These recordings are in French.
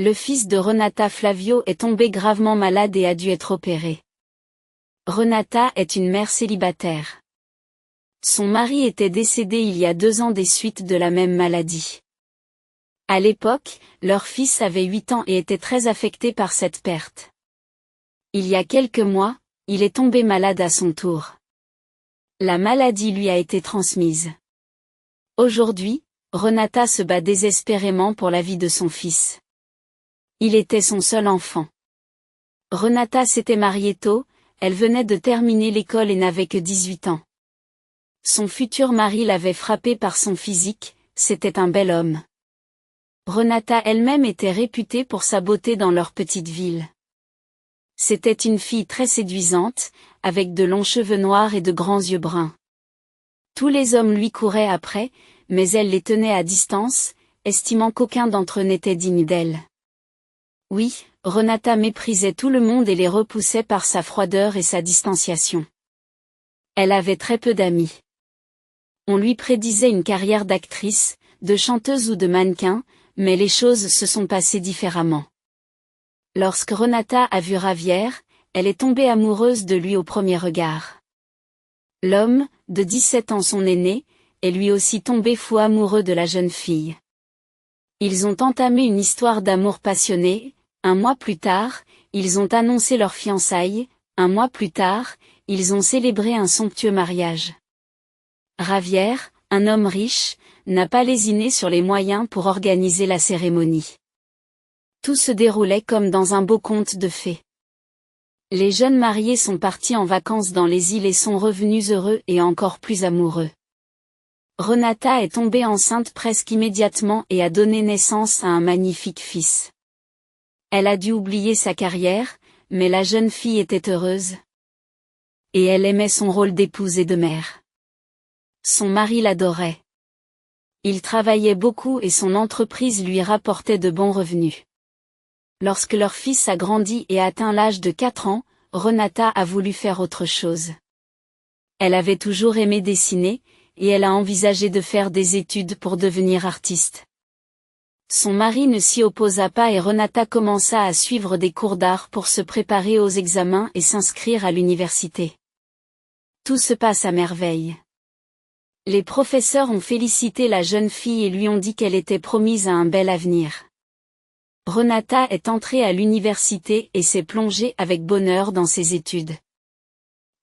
Le fils de Renata, Flavio, est tombé gravement malade et a dû être opéré. Renata est une mère célibataire. Son mari était décédé il y a 2 ans des suites de la même maladie. À l'époque, leur fils avait 8 ans et était très affecté par cette perte. Il y a quelques mois, il est tombé malade à son tour. La maladie lui a été transmise. Aujourd'hui, Renata se bat désespérément pour la vie de son fils. Il était son seul enfant. Renata s'était mariée tôt, elle venait de terminer l'école et n'avait que 18 ans. Son futur mari l'avait frappée par son physique, c'était un bel homme. Renata elle-même était réputée pour sa beauté dans leur petite ville. C'était une fille très séduisante, avec de longs cheveux noirs et de grands yeux bruns. Tous les hommes lui couraient après, mais elle les tenait à distance, estimant qu'aucun d'entre eux n'était digne d'elle. Oui, Renata méprisait tout le monde et les repoussait par sa froideur et sa distanciation. Elle avait très peu d'amis. On lui prédisait une carrière d'actrice, de chanteuse ou de mannequin, mais les choses se sont passées différemment. Lorsque Renata a vu Javier, elle est tombée amoureuse de lui au premier regard. L'homme, de 17 ans son aîné, est lui aussi tombé fou amoureux de la jeune fille. Ils ont entamé une histoire d'amour passionné. 1 mois plus tard, ils ont annoncé leur fiançailles. 1 mois plus tard, ils ont célébré un somptueux mariage. Javier, un homme riche, n'a pas lésiné sur les moyens pour organiser la cérémonie. Tout se déroulait comme dans un beau conte de fées. Les jeunes mariés sont partis en vacances dans les îles et sont revenus heureux et encore plus amoureux. Renata est tombée enceinte presque immédiatement et a donné naissance à un magnifique fils. Elle a dû oublier sa carrière, mais la jeune fille était heureuse. Et elle aimait son rôle d'épouse et de mère. Son mari l'adorait. Il travaillait beaucoup et son entreprise lui rapportait de bons revenus. Lorsque leur fils a grandi et atteint l'âge de 4 ans, Renata a voulu faire autre chose. Elle avait toujours aimé dessiner, et elle a envisagé de faire des études pour devenir artiste. Son mari ne s'y opposa pas et Renata commença à suivre des cours d'art pour se préparer aux examens et s'inscrire à l'université. Tout se passe à merveille. Les professeurs ont félicité la jeune fille et lui ont dit qu'elle était promise à un bel avenir. Renata est entrée à l'université et s'est plongée avec bonheur dans ses études.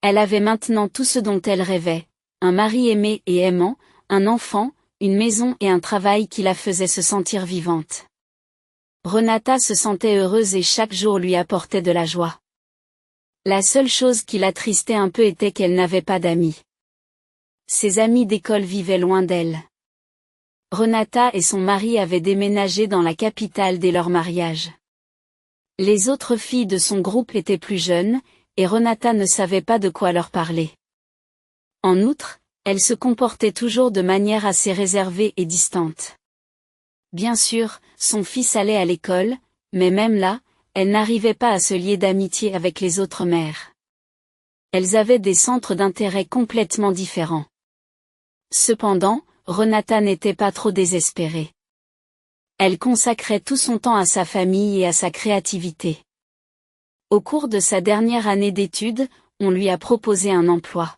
Elle avait maintenant tout ce dont elle rêvait, un mari aimé et aimant, un enfant, une maison et un travail qui la faisait se sentir vivante. Renata se sentait heureuse et chaque jour lui apportait de la joie. La seule chose qui l'attristait un peu était qu'elle n'avait pas d'amis. Ses amis d'école vivaient loin d'elle. Renata et son mari avaient déménagé dans la capitale dès leur mariage. Les autres filles de son groupe étaient plus jeunes, et Renata ne savait pas de quoi leur parler. En outre, elle se comportait toujours de manière assez réservée et distante. Bien sûr, son fils allait à l'école, mais même là, elle n'arrivait pas à se lier d'amitié avec les autres mères. Elles avaient des centres d'intérêt complètement différents. Cependant, Renata n'était pas trop désespérée. Elle consacrait tout son temps à sa famille et à sa créativité. Au cours de sa dernière année d'études, on lui a proposé un emploi.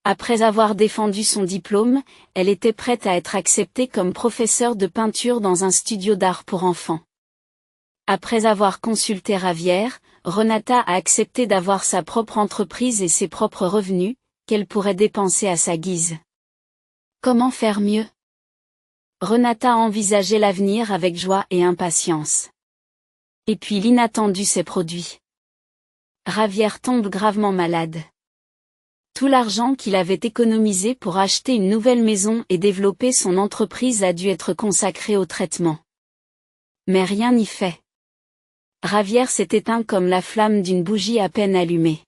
Après avoir défendu son diplôme, elle était prête à être acceptée comme professeure de peinture dans un studio d'art pour enfants. Après avoir consulté Javier, Renata a accepté d'avoir sa propre entreprise et ses propres revenus, qu'elle pourrait dépenser à sa guise. Comment faire mieux? Renata envisageait l'avenir avec joie et impatience. Et puis l'inattendu s'est produit. Javier tombe gravement malade. Tout l'argent qu'il avait économisé pour acheter une nouvelle maison et développer son entreprise a dû être consacré au traitement. Mais rien n'y fait. Javier s'est éteint comme la flamme d'une bougie à peine allumée.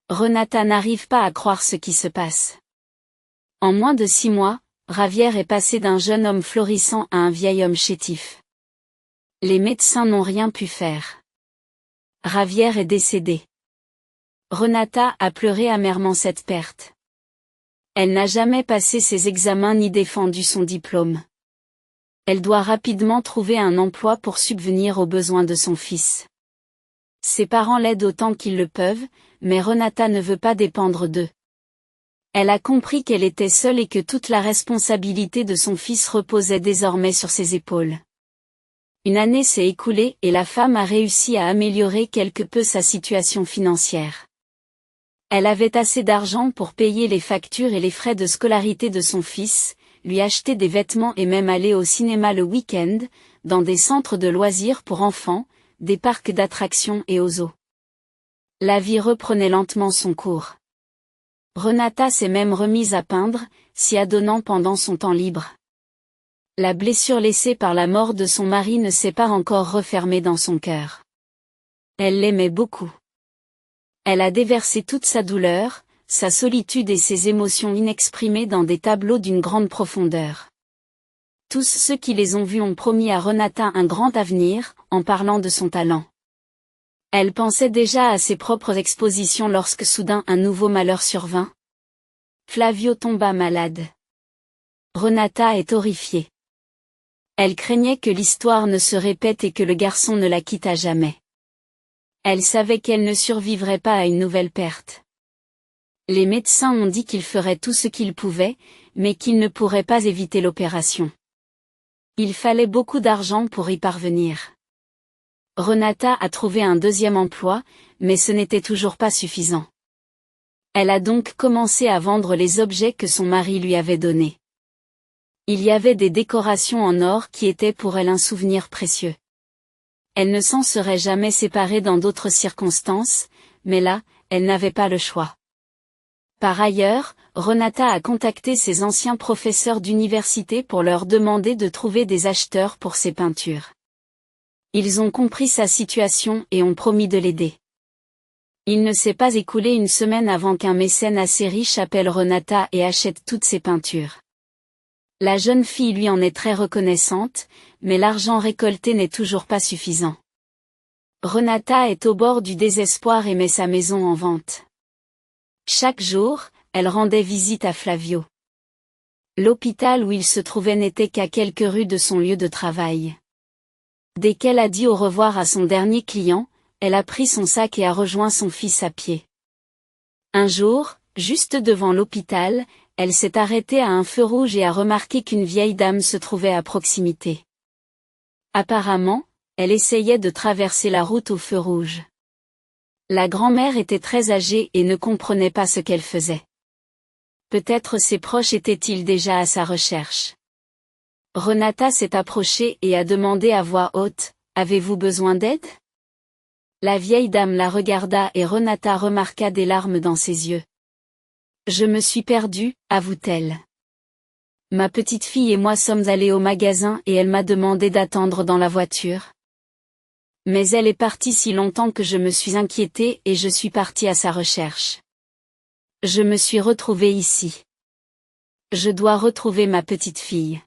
Renata n'arrive pas à croire ce qui se passe. En moins de 6 mois, Javier est passé d'un jeune homme florissant à un vieil homme chétif. Les médecins n'ont rien pu faire. Javier est décédé. Renata a pleuré amèrement cette perte. Elle n'a jamais passé ses examens ni défendu son diplôme. Elle doit rapidement trouver un emploi pour subvenir aux besoins de son fils. Ses parents l'aident autant qu'ils le peuvent, mais Renata ne veut pas dépendre d'eux. Elle a compris qu'elle était seule et que toute la responsabilité de son fils reposait désormais sur ses épaules. Une année s'est écoulée et la femme a réussi à améliorer quelque peu sa situation financière. Elle avait assez d'argent pour payer les factures et les frais de scolarité de son fils, lui acheter des vêtements et même aller au cinéma le week-end, dans des centres de loisirs pour enfants, des parcs d'attractions et aux zoos. La vie reprenait lentement son cours. Renata s'est même remise à peindre, s'y adonnant pendant son temps libre. La blessure laissée par la mort de son mari ne s'est pas encore refermée dans son cœur. Elle l'aimait beaucoup. Elle a déversé toute sa douleur, sa solitude et ses émotions inexprimées dans des tableaux d'une grande profondeur. Tous ceux qui les ont vus ont promis à Renata un grand avenir, en parlant de son talent. Elle pensait déjà à ses propres expositions lorsque soudain un nouveau malheur survint. Flavio tomba malade. Renata est horrifiée. Elle craignait que l'histoire ne se répète et que le garçon ne la quitte à jamais. Elle savait qu'elle ne survivrait pas à une nouvelle perte. Les médecins ont dit qu'il ferait tout ce qu'il pouvait, mais qu'il ne pourrait pas éviter l'opération. Il fallait beaucoup d'argent pour y parvenir. Renata a trouvé un deuxième emploi, mais ce n'était toujours pas suffisant. Elle a donc commencé à vendre les objets que son mari lui avait donnés. Il y avait des décorations en or qui étaient pour elle un souvenir précieux. Elle ne s'en serait jamais séparée dans d'autres circonstances, mais là, elle n'avait pas le choix. Par ailleurs, Renata a contacté ses anciens professeurs d'université pour leur demander de trouver des acheteurs pour ses peintures. Ils ont compris sa situation et ont promis de l'aider. Il ne s'est pas écoulé une semaine avant qu'un mécène assez riche appelle Renata et achète toutes ses peintures. La jeune fille lui en est très reconnaissante, mais l'argent récolté n'est toujours pas suffisant. Renata est au bord du désespoir et met sa maison en vente. Chaque jour, elle rendait visite à Flavio. L'hôpital où il se trouvait n'était qu'à quelques rues de son lieu de travail. Dès qu'elle a dit au revoir à son dernier client, elle a pris son sac et a rejoint son fils à pied. Un jour, juste devant l'hôpital, elle s'est arrêtée à un feu rouge et a remarqué qu'une vieille dame se trouvait à proximité. Apparemment, elle essayait de traverser la route au feu rouge. La grand-mère était très âgée et ne comprenait pas ce qu'elle faisait. Peut-être ses proches étaient-ils déjà à sa recherche. Renata s'est approchée et a demandé à voix haute, « Avez-vous besoin d'aide ?» La vieille dame la regarda et Renata remarqua des larmes dans ses yeux. « Je me suis perdue, » avoue-t-elle. « Ma petite fille et moi sommes allés au magasin et elle m'a demandé d'attendre dans la voiture. Mais elle est partie si longtemps que je me suis inquiétée et je suis partie à sa recherche. Je me suis retrouvée ici. Je dois retrouver ma petite fille. »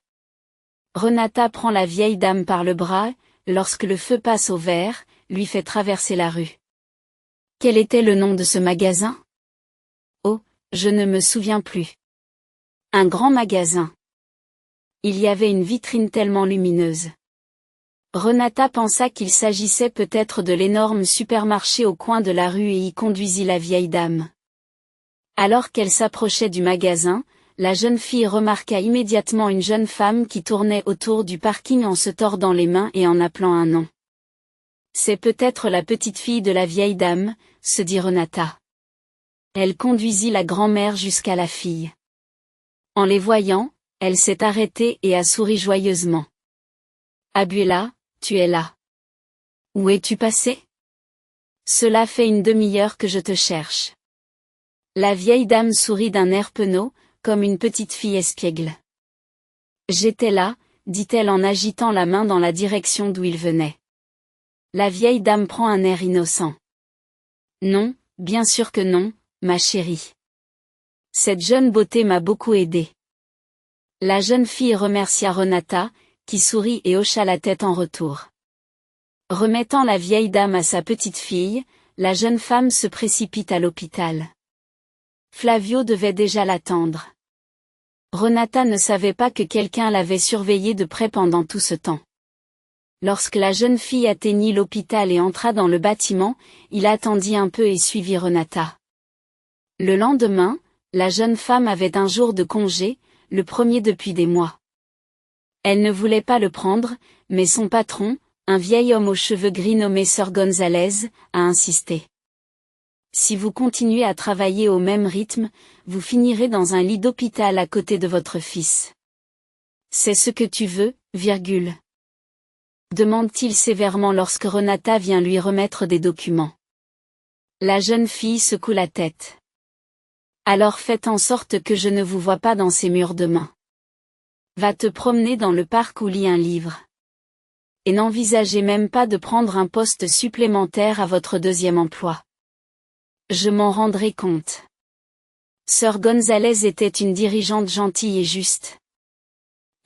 Renata prend la vieille dame par le bras, lorsque le feu passe au vert, lui fait traverser la rue. Quel était le nom de ce magasin? Oh, je ne me souviens plus. Un grand magasin. Il y avait une vitrine tellement lumineuse. Renata pensa qu'il s'agissait peut-être de l'énorme supermarché au coin de la rue et y conduisit la vieille dame. Alors qu'elle s'approchait du magasin, la jeune fille remarqua immédiatement une jeune femme qui tournait autour du parking en se tordant les mains et en appelant un nom. C'est peut-être la petite fille de la vieille dame, se dit Renata. Elle conduisit la grand-mère jusqu'à la fille. En les voyant, elle s'est arrêtée et a souri joyeusement. Abuela, tu es là. Où es-tu passé? Cela fait une demi-heure que je te cherche. La vieille dame sourit d'un air penaud, comme une petite fille espiègle. J'étais là, dit-elle en agitant la main dans la direction d'où il venait. La vieille dame prend un air innocent. Non, bien sûr que non, ma chérie. Cette jeune beauté m'a beaucoup aidée. La jeune fille remercia Renata, qui sourit et hocha la tête en retour. Remettant la vieille dame à sa petite fille, la jeune femme se précipite à l'hôpital. Flavio devait déjà l'attendre. Renata ne savait pas que quelqu'un l'avait surveillée de près pendant tout ce temps. Lorsque la jeune fille atteignit l'hôpital et entra dans le bâtiment, il attendit un peu et suivit Renata. Le lendemain, la jeune femme avait un jour de congé, le premier depuis des mois. Elle ne voulait pas le prendre, mais son patron, un vieil homme aux cheveux gris nommé Sir Gonzalez, a insisté. Si vous continuez à travailler au même rythme, vous finirez dans un lit d'hôpital à côté de votre fils. C'est ce que tu veux, virgule. Demande-t-il sévèrement lorsque Renata vient lui remettre des documents. La jeune fille secoue la tête. Alors faites en sorte que je ne vous vois pas dans ces murs demain. Va te promener dans le parc ou lis un livre. Et n'envisagez même pas de prendre un poste supplémentaire à votre deuxième emploi. Je m'en rendrai compte. Sir Gonzalez était une dirigeante gentille et juste.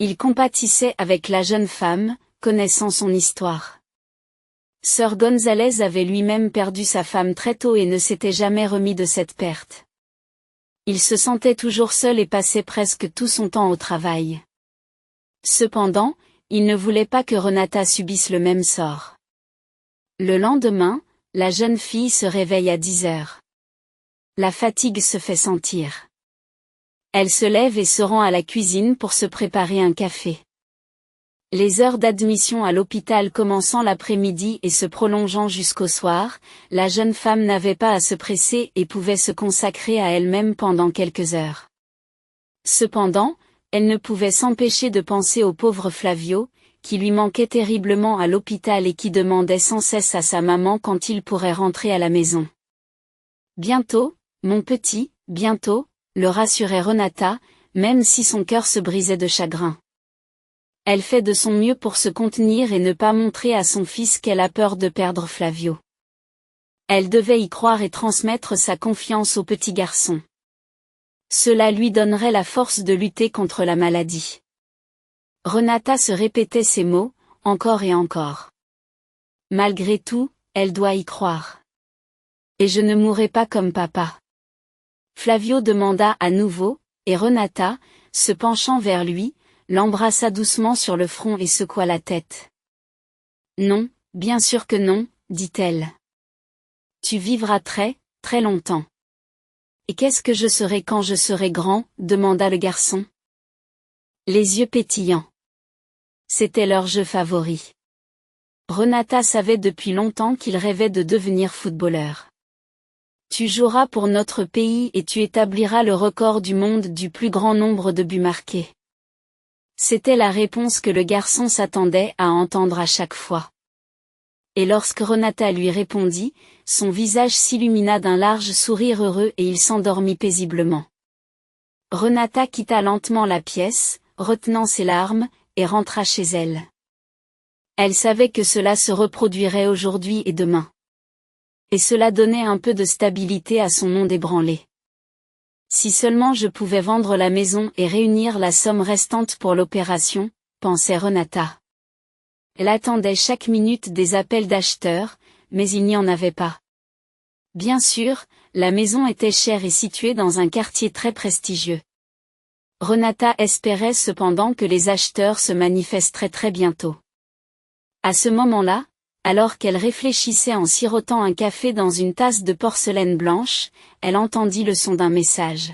Il compatissait avec la jeune femme, connaissant son histoire. Sir Gonzalez avait lui-même perdu sa femme très tôt et ne s'était jamais remis de cette perte. Il se sentait toujours seul et passait presque tout son temps au travail. Cependant, il ne voulait pas que Renata subisse le même sort. Le lendemain, la jeune fille se réveille à 10 heures. La fatigue se fait sentir. Elle se lève et se rend à la cuisine pour se préparer un café. Les heures d'admission à l'hôpital commençant l'après-midi et se prolongeant jusqu'au soir, la jeune femme n'avait pas à se presser et pouvait se consacrer à elle-même pendant quelques heures. Cependant, elle ne pouvait s'empêcher de penser au pauvre Flavio, qui lui manquait terriblement à l'hôpital et qui demandait sans cesse à sa maman quand il pourrait rentrer à la maison. Bientôt, mon petit, bientôt, le rassurait Renata, même si son cœur se brisait de chagrin. Elle fait de son mieux pour se contenir et ne pas montrer à son fils qu'elle a peur de perdre Flavio. Elle devait y croire et transmettre sa confiance au petit garçon. Cela lui donnerait la force de lutter contre la maladie. Renata se répétait ces mots, encore et encore. Malgré tout, elle doit y croire. Et je ne mourrai pas comme papa. Flavio demanda à nouveau, et Renata, se penchant vers lui, l'embrassa doucement sur le front et secoua la tête. Non, bien sûr que non, dit-elle. Tu vivras très, très longtemps. Et qu'est-ce que je serai quand je serai grand, demanda le garçon. Les yeux pétillants. C'était leur jeu favori. Renata savait depuis longtemps qu'il rêvait de devenir footballeur. Tu joueras pour notre pays et tu établiras le record du monde du plus grand nombre de buts marqués. C'était la réponse que le garçon s'attendait à entendre à chaque fois. Et lorsque Renata lui répondit, son visage s'illumina d'un large sourire heureux et il s'endormit paisiblement. Renata quitta lentement la pièce, retenant ses larmes, et rentra chez elle. Elle savait que cela se reproduirait aujourd'hui et demain. Et cela donnait un peu de stabilité à son monde ébranlé. Si seulement je pouvais vendre la maison et réunir la somme restante pour l'opération, pensait Renata. Elle attendait chaque minute des appels d'acheteurs, mais il n'y en avait pas. Bien sûr, la maison était chère et située dans un quartier très prestigieux. Renata espérait cependant que les acheteurs se manifesteraient très bientôt. À ce moment-là, alors qu'elle réfléchissait en sirotant un café dans une tasse de porcelaine blanche, elle entendit le son d'un message.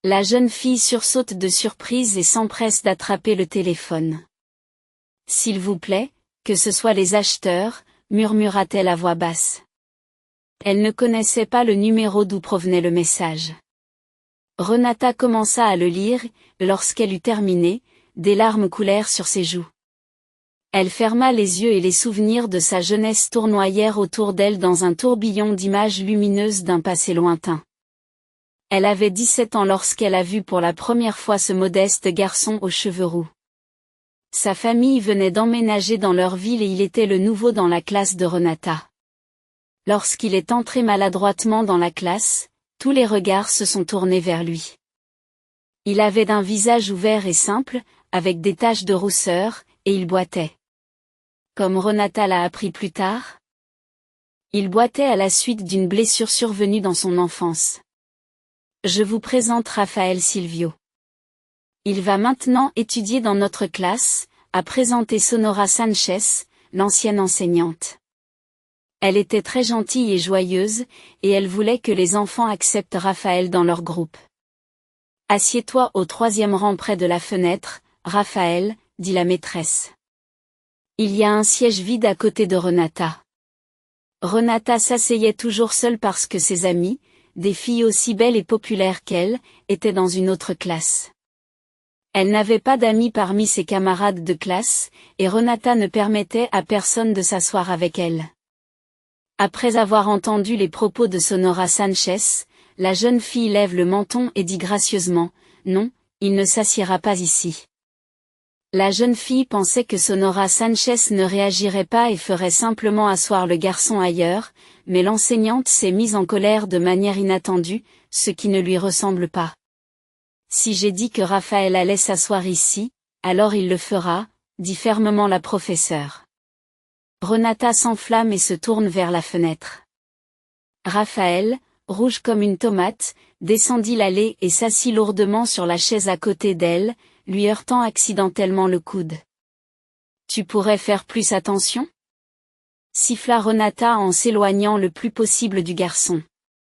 La jeune fille sursaute de surprise et s'empresse d'attraper le téléphone. « S'il vous plaît, que ce soit les acheteurs, » murmura-t-elle à voix basse. Elle ne connaissait pas le numéro d'où provenait le message. Renata commença à le lire, lorsqu'elle eut terminé, des larmes coulèrent sur ses joues. Elle ferma les yeux et les souvenirs de sa jeunesse tournoyèrent autour d'elle dans un tourbillon d'images lumineuses d'un passé lointain. Elle avait 17 ans lorsqu'elle a vu pour la première fois ce modeste garçon aux cheveux roux. Sa famille venait d'emménager dans leur ville et il était le nouveau dans la classe de Renata. Lorsqu'il est entré maladroitement dans la classe, tous les regards se sont tournés vers lui. Il avait un visage ouvert et simple, avec des taches de rousseur, et il boitait. Comme Renata l'a appris plus tard. Il boitait à la suite d'une blessure survenue dans son enfance. Je vous présente Raphaël Silvio. Il va maintenant étudier dans notre classe, a présenté Sonora Sanchez, l'ancienne enseignante. Elle était très gentille et joyeuse, et elle voulait que les enfants acceptent Raphaël dans leur groupe. Assieds-toi au 3e rang près de la fenêtre, Raphaël, dit la maîtresse. Il y a un siège vide à côté de Renata. Renata s'asseyait toujours seule parce que ses amies, des filles aussi belles et populaires qu'elle, étaient dans une autre classe. Elle n'avait pas d'amis parmi ses camarades de classe, et Renata ne permettait à personne de s'asseoir avec elle. Après avoir entendu les propos de Sonora Sanchez, la jeune fille lève le menton et dit gracieusement, « Non, il ne s'assiera pas ici. » La jeune fille pensait que Sonora Sanchez ne réagirait pas et ferait simplement asseoir le garçon ailleurs, mais l'enseignante s'est mise en colère de manière inattendue, ce qui ne lui ressemble pas. « Si j'ai dit que Raphaël allait s'asseoir ici, alors il le fera, » dit fermement la professeure. Renata s'enflamme et se tourne vers la fenêtre. Raphaël, rouge comme une tomate, descendit l'allée et s'assit lourdement sur la chaise à côté d'elle, lui heurtant accidentellement le coude. « Tu pourrais faire plus attention ?» siffla Renata en s'éloignant le plus possible du garçon.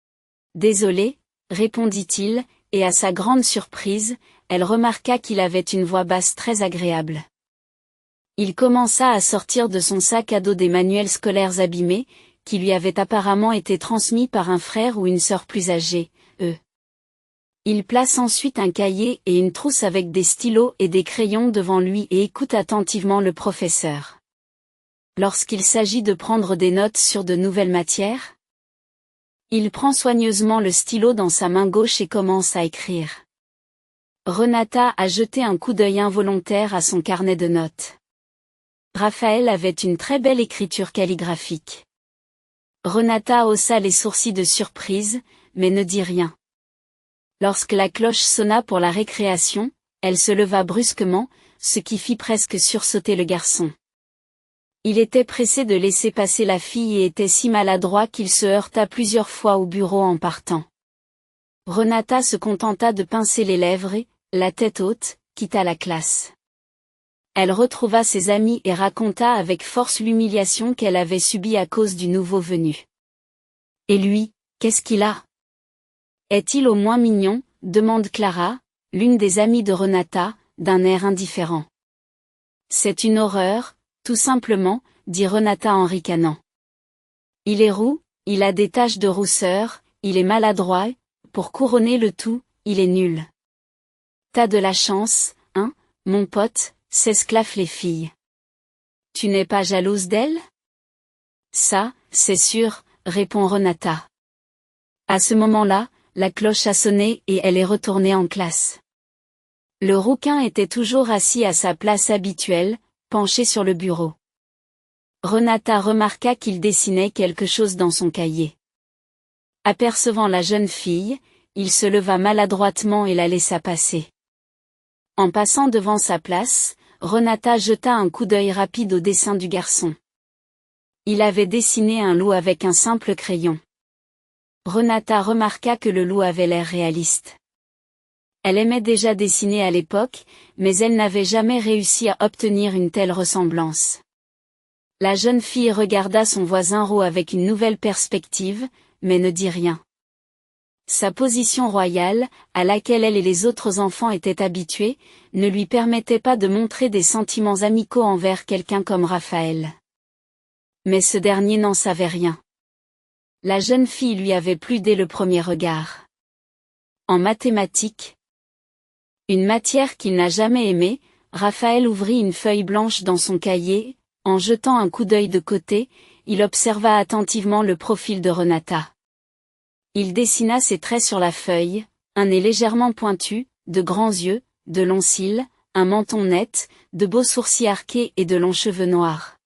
« Désolé, » répondit-il, et à sa grande surprise, elle remarqua qu'il avait une voix basse très agréable. Il commença à sortir de son sac à dos des manuels scolaires abîmés, qui lui avaient apparemment été transmis par un frère ou une sœur plus âgés, eux. Il place ensuite un cahier et une trousse avec des stylos et des crayons devant lui et écoute attentivement le professeur. Lorsqu'il s'agit de prendre des notes sur de nouvelles matières, il prend soigneusement le stylo dans sa main gauche et commence à écrire. Renata a jeté un coup d'œil involontaire à son carnet de notes. Raphaël avait une très belle écriture calligraphique. Renata haussa les sourcils de surprise, mais ne dit rien. Lorsque la cloche sonna pour la récréation, elle se leva brusquement, ce qui fit presque sursauter le garçon. Il était pressé de laisser passer la fille et était si maladroit qu'il se heurta plusieurs fois au bureau en partant. Renata se contenta de pincer les lèvres et, la tête haute, quitta la classe. Elle retrouva ses amis et raconta avec force l'humiliation qu'elle avait subie à cause du nouveau venu. « Et lui, qu'est-ce qu'il a ? Est-il au moins mignon ?» demande Clara, l'une des amies de Renata, d'un air indifférent. « C'est une horreur, tout simplement, » dit Renata en ricanant. « Il est roux, il a des taches de rousseur, il est maladroit, pour couronner le tout, il est nul. »« T'as de la chance, hein, mon pote ?» s'esclaffent les filles. « Tu n'es pas jalouse d'elle ? » ?»« Ça, c'est sûr, » répond Renata. À ce moment-là, la cloche a sonné et elle est retournée en classe. Le rouquin était toujours assis à sa place habituelle, penché sur le bureau. Renata remarqua qu'il dessinait quelque chose dans son cahier. Apercevant la jeune fille, il se leva maladroitement et la laissa passer. En passant devant sa place, Renata jeta un coup d'œil rapide au dessin du garçon. Il avait dessiné un loup avec un simple crayon. Renata remarqua que le loup avait l'air réaliste. Elle aimait déjà dessiner à l'époque, mais elle n'avait jamais réussi à obtenir une telle ressemblance. La jeune fille regarda son voisin roux avec une nouvelle perspective, mais ne dit rien. Sa position royale, à laquelle elle et les autres enfants étaient habitués, ne lui permettait pas de montrer des sentiments amicaux envers quelqu'un comme Raphaël. Mais ce dernier n'en savait rien. La jeune fille lui avait plu dès le premier regard. En mathématiques, une matière qu'il n'a jamais aimée, Raphaël ouvrit une feuille blanche dans son cahier, en jetant un coup d'œil de côté, il observa attentivement le profil de Renata. Il dessina ses traits sur la feuille, un nez légèrement pointu, de grands yeux, de longs cils, un menton net, de beaux sourcils arqués et de longs cheveux noirs.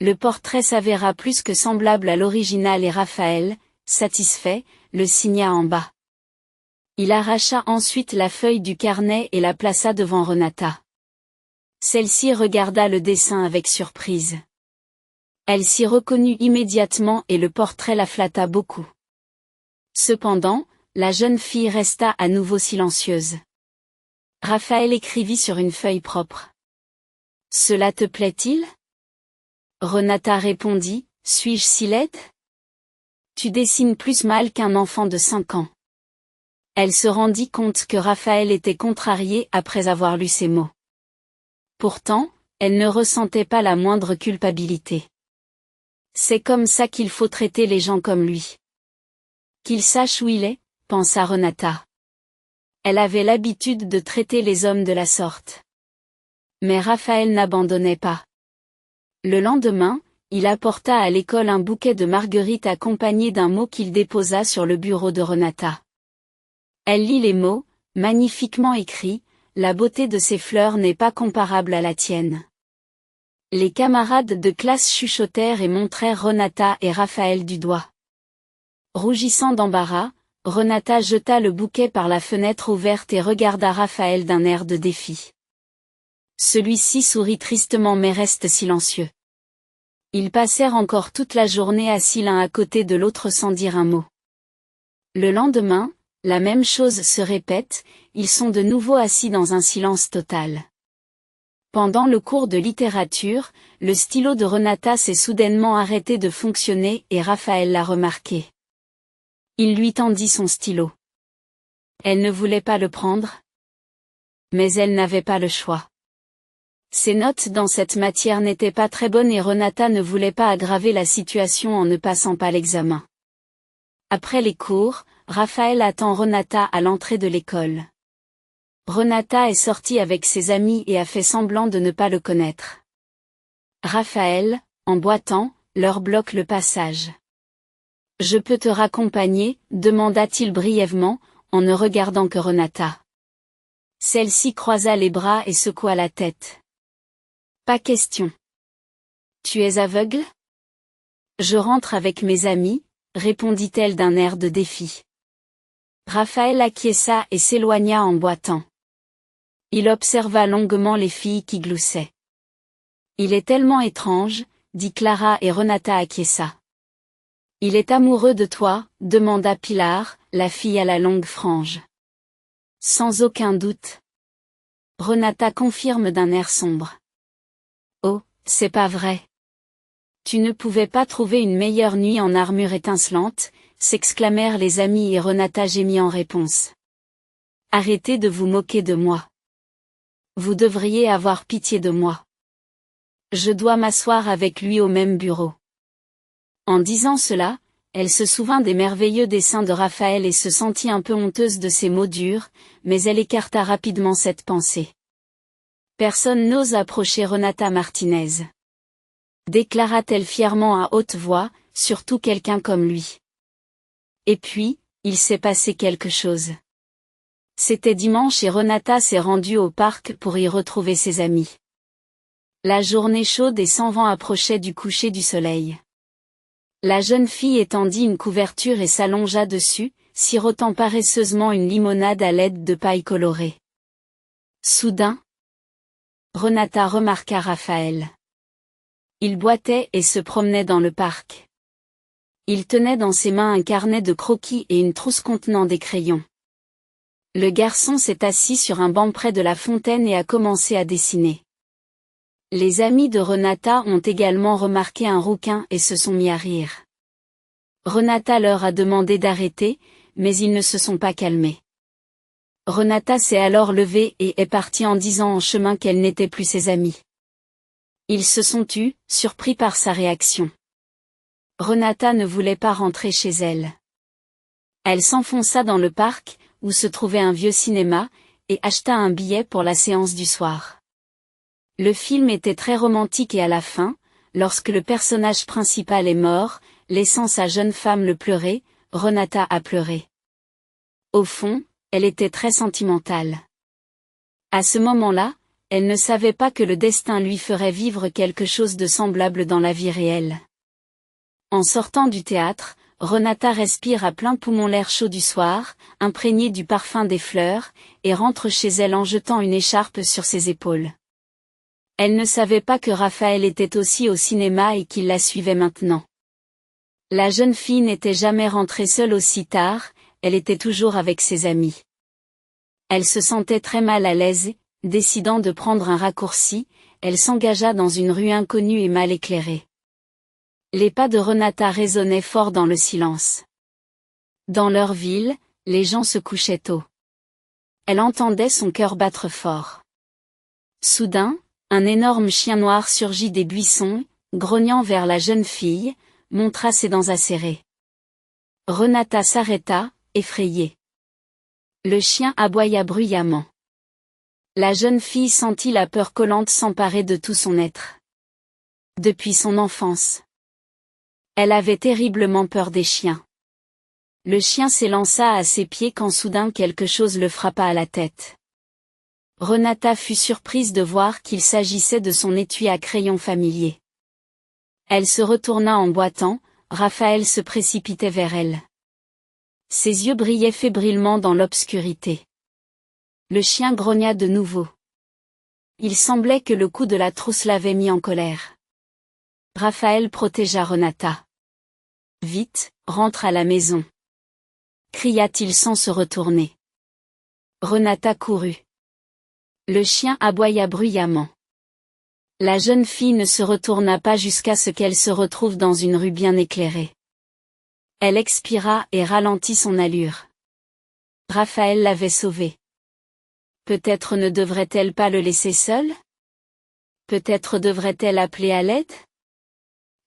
Le portrait s'avéra plus que semblable à l'original et Raphaël, satisfait, le signa en bas. Il arracha ensuite la feuille du carnet et la plaça devant Renata. Celle-ci regarda le dessin avec surprise. Elle s'y reconnut immédiatement et le portrait la flatta beaucoup. Cependant, la jeune fille resta à nouveau silencieuse. Raphaël écrivit sur une feuille propre. Cela te plaît-il? Renata répondit, suis-je si laide? Tu dessines plus mal qu'un enfant de 5 ans. Elle se rendit compte que Raphaël était contrarié après avoir lu ces mots. Pourtant, elle ne ressentait pas la moindre culpabilité. C'est comme ça qu'il faut traiter les gens comme lui. Qu'il sache où il est, pensa Renata. Elle avait l'habitude de traiter les hommes de la sorte. Mais Raphaël n'abandonnait pas. Le lendemain, il apporta à l'école un bouquet de marguerites accompagné d'un mot qu'il déposa sur le bureau de Renata. Elle lit les mots, magnifiquement écrits, la beauté de ces fleurs n'est pas comparable à la tienne. Les camarades de classe chuchotèrent et montrèrent Renata et Raphaël du doigt. Rougissant d'embarras, Renata jeta le bouquet par la fenêtre ouverte et regarda Raphaël d'un air de défi. Celui-ci sourit tristement mais reste silencieux. Ils passèrent encore toute la journée assis l'un à côté de l'autre sans dire un mot. Le lendemain, la même chose se répète, ils sont de nouveau assis dans un silence total. Pendant le cours de littérature, le stylo de Renata s'est soudainement arrêté de fonctionner et Raphaël l'a remarqué. Il lui tendit son stylo. Elle ne voulait pas le prendre. Mais elle n'avait pas le choix. Ses notes dans cette matière n'étaient pas très bonnes et Renata ne voulait pas aggraver la situation en ne passant pas l'examen. Après les cours, Raphaël attend Renata à l'entrée de l'école. Renata est sortie avec ses amis et a fait semblant de ne pas le connaître. Raphaël, en boitant, leur bloque le passage. « Je peux te raccompagner » demanda-t-il brièvement, en ne regardant que Renata. Celle-ci croisa les bras et secoua la tête. « Pas question. Tu es aveugle? Je rentre avec mes amis, répondit-elle d'un air de défi. Raphaël acquiesça et s'éloigna en boitant. Il observa longuement les filles qui gloussaient. Il est tellement étrange, dit Clara et Renata acquiesça. Il est amoureux de toi, demanda Pilar, la fille à la longue frange. Sans aucun doute. Renata confirme d'un air sombre. Oh, c'est pas vrai. Tu ne pouvais pas trouver une meilleure nuit en armure étincelante, s'exclamèrent les amis et Renata gémit en réponse. Arrêtez de vous moquer de moi. Vous devriez avoir pitié de moi. Je dois m'asseoir avec lui au même bureau. En disant cela, elle se souvint des merveilleux dessins de Raphaël et se sentit un peu honteuse de ses mots durs, mais elle écarta rapidement cette pensée. Personne n'ose approcher Renata Martinez. Déclara-t-elle fièrement à haute voix, surtout quelqu'un comme lui. Et puis, il s'est passé quelque chose. C'était dimanche et Renata s'est rendue au parc pour y retrouver ses amis. La journée chaude et sans vent approchait du coucher du soleil. La jeune fille étendit une couverture et s'allongea dessus, sirotant paresseusement une limonade à l'aide de paille colorée. Soudain, Renata remarqua Raphaël. Il boitait et se promenait dans le parc. Il tenait dans ses mains un carnet de croquis et une trousse contenant des crayons. Le garçon s'est assis sur un banc près de la fontaine et a commencé à dessiner. Les amis de Renata ont également remarqué un rouquin et se sont mis à rire. Renata leur a demandé d'arrêter, mais ils ne se sont pas calmés. Renata s'est alors levée et est partie en disant en chemin qu'elle n'était plus ses amis. Ils se sont tus, surpris par sa réaction. Renata ne voulait pas rentrer chez elle. Elle s'enfonça dans le parc, où se trouvait un vieux cinéma, et acheta un billet pour la séance du soir. Le film était très romantique et à la fin, lorsque le personnage principal est mort, laissant sa jeune femme le pleurer, Renata a pleuré. Au fond, elle était très sentimentale. À ce moment-là, elle ne savait pas que le destin lui ferait vivre quelque chose de semblable dans la vie réelle. En sortant du théâtre, Renata respire à plein poumon l'air chaud du soir, imprégné du parfum des fleurs, et rentre chez elle en jetant une écharpe sur ses épaules. Elle ne savait pas que Raphaël était aussi au cinéma et qu'il la suivait maintenant. La jeune fille n'était jamais rentrée seule aussi tard, elle était toujours avec ses amis. Elle se sentait très mal à l'aise, décidant de prendre un raccourci, elle s'engagea dans une rue inconnue et mal éclairée. Les pas de Renata résonnaient fort dans le silence. Dans leur ville, les gens se couchaient tôt. Elle entendait son cœur battre fort. Soudain, un énorme chien noir surgit des buissons, grognant vers la jeune fille, montra ses dents acérées. Renata s'arrêta, effrayée. Le chien aboya bruyamment. La jeune fille sentit la peur collante s'emparer de tout son être. Depuis son enfance, elle avait terriblement peur des chiens. Le chien s'élança à ses pieds quand soudain quelque chose le frappa à la tête. Renata fut surprise de voir qu'il s'agissait de son étui à crayon familier. Elle se retourna en boitant, Raphaël se précipitait vers elle. Ses yeux brillaient fébrilement dans l'obscurité. Le chien grogna de nouveau. Il semblait que le coup de la trousse l'avait mis en colère. Raphaël protégea Renata. « Vite, rentre à la maison !» cria-t-il sans se retourner. Renata courut. Le chien aboya bruyamment. La jeune fille ne se retourna pas jusqu'à ce qu'elle se retrouve dans une rue bien éclairée. Elle expira et ralentit son allure. Raphaël l'avait sauvée. Peut-être ne devrait-elle pas le laisser seul? Peut-être devrait-elle appeler à l'aide?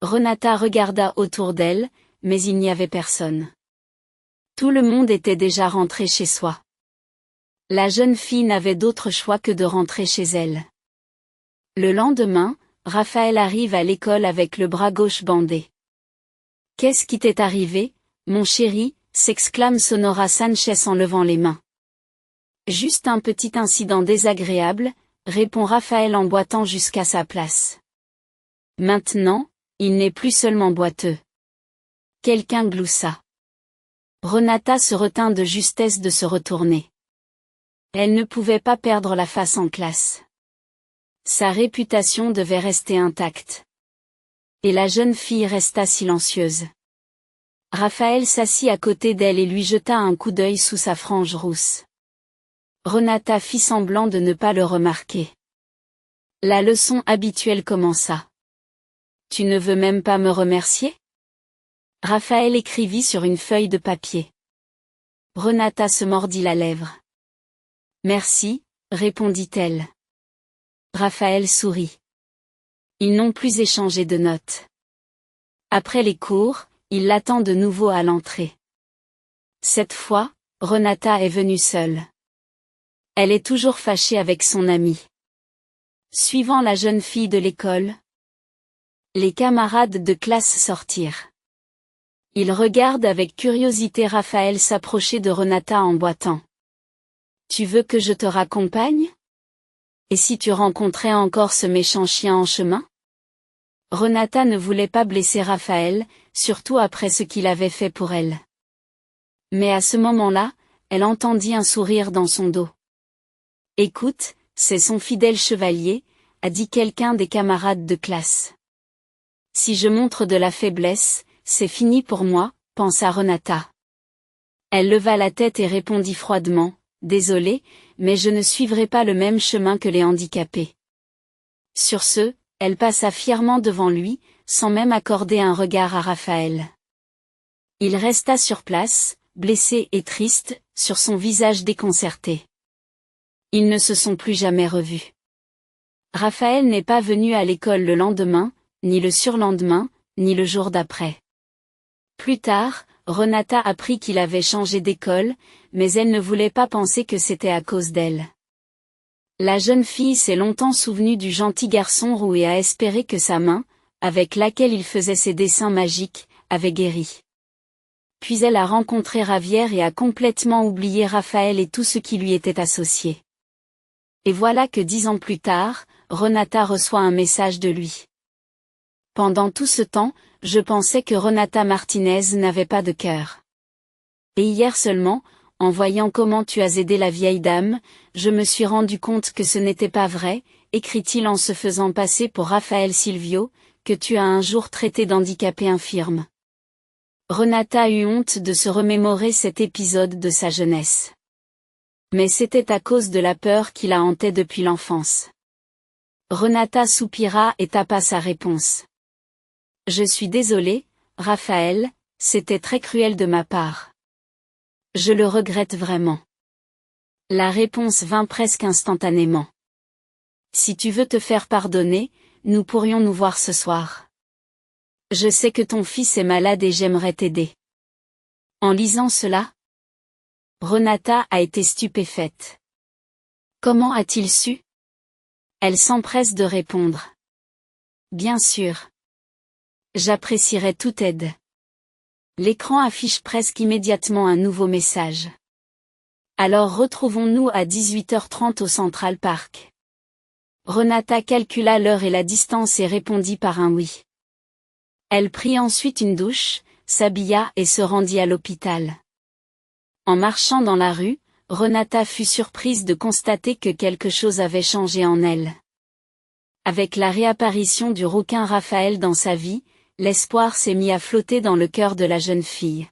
Renata regarda autour d'elle, mais il n'y avait personne. Tout le monde était déjà rentré chez soi. La jeune fille n'avait d'autre choix que de rentrer chez elle. Le lendemain, Raphaël arrive à l'école avec le bras gauche bandé. « Qu'est-ce qui t'est arrivé, mon chéri ?» s'exclame Sonora Sanchez en levant les mains. « Juste un petit incident désagréable », répond Raphaël en boitant jusqu'à sa place. Maintenant, il n'est plus seulement boiteux. Quelqu'un gloussa. Renata se retint de justesse de se retourner. Elle ne pouvait pas perdre la face en classe. Sa réputation devait rester intacte. Et la jeune fille resta silencieuse. Raphaël s'assit à côté d'elle et lui jeta un coup d'œil sous sa frange rousse. Renata fit semblant de ne pas le remarquer. La leçon habituelle commença. « Tu ne veux même pas me remercier ?» Raphaël écrivit sur une feuille de papier. Renata se mordit la lèvre. « Merci, » répondit-elle. Raphaël sourit. Ils n'ont plus échangé de notes. Après les cours, il l'attend de nouveau à l'entrée. Cette fois, Renata est venue seule. Elle est toujours fâchée avec son amie. Suivant la jeune fille de l'école, les camarades de classe sortirent. Ils regardent avec curiosité Raphaël s'approcher de Renata en boitant. « Tu veux que je te raccompagne ? Et si tu rencontrais encore ce méchant chien en chemin ?» Renata ne voulait pas blesser Raphaël, surtout après ce qu'il avait fait pour elle. Mais à ce moment-là, elle entendit un sourire dans son dos. « Écoute, c'est son fidèle chevalier, » a dit quelqu'un des camarades de classe. « Si je montre de la faiblesse, c'est fini pour moi, » pensa Renata. Elle leva la tête et répondit froidement, « Désolée, mais je ne suivrai pas le même chemin que les handicapés. » Sur ce, elle passa fièrement devant lui, sans même accorder un regard à Raphaël. Il resta sur place, blessé et triste, sur son visage déconcerté. Ils ne se sont plus jamais revus. Raphaël n'est pas venu à l'école le lendemain, ni le surlendemain, ni le jour d'après. Plus tard, Renata apprit qu'il avait changé d'école, mais elle ne voulait pas penser que c'était à cause d'elle. La jeune fille s'est longtemps souvenue du gentil garçon roux et a espéré que sa main, avec laquelle il faisait ses dessins magiques, avait guéri. Puis elle a rencontré Ravière et a complètement oublié Raphaël et tout ce qui lui était associé. Et voilà que 10 ans plus tard, Renata reçoit un message de lui. Pendant tout ce temps, je pensais que Renata Martinez n'avait pas de cœur. Et hier seulement, en voyant comment tu as aidé la vieille dame, je me suis rendu compte que ce n'était pas vrai, écrit-il en se faisant passer pour Raphaël Silvio, que tu as un jour traité d'handicapé infirme. Renata eut honte de se remémorer cet épisode de sa jeunesse. Mais c'était à cause de la peur qui la hantait depuis l'enfance. Renata soupira et tapa sa réponse. Je suis désolée, Raphaël, c'était très cruel de ma part. Je le regrette vraiment. La réponse vint presque instantanément. Si tu veux te faire pardonner, nous pourrions nous voir ce soir. Je sais que ton fils est malade et j'aimerais t'aider. En lisant cela, Renata a été stupéfaite. Comment a-t-il su? Elle s'empresse de répondre. Bien sûr. J'apprécierais toute aide. L'écran affiche presque immédiatement un nouveau message. Alors retrouvons-nous à 18h30 au Central Park. Renata calcula l'heure et la distance et répondit par un oui. Elle prit ensuite une douche, s'habilla et se rendit à l'hôpital. En marchant dans la rue, Renata fut surprise de constater que quelque chose avait changé en elle. Avec la réapparition du rouquin Raphaël dans sa vie, l'espoir s'est mis à flotter dans le cœur de la jeune fille.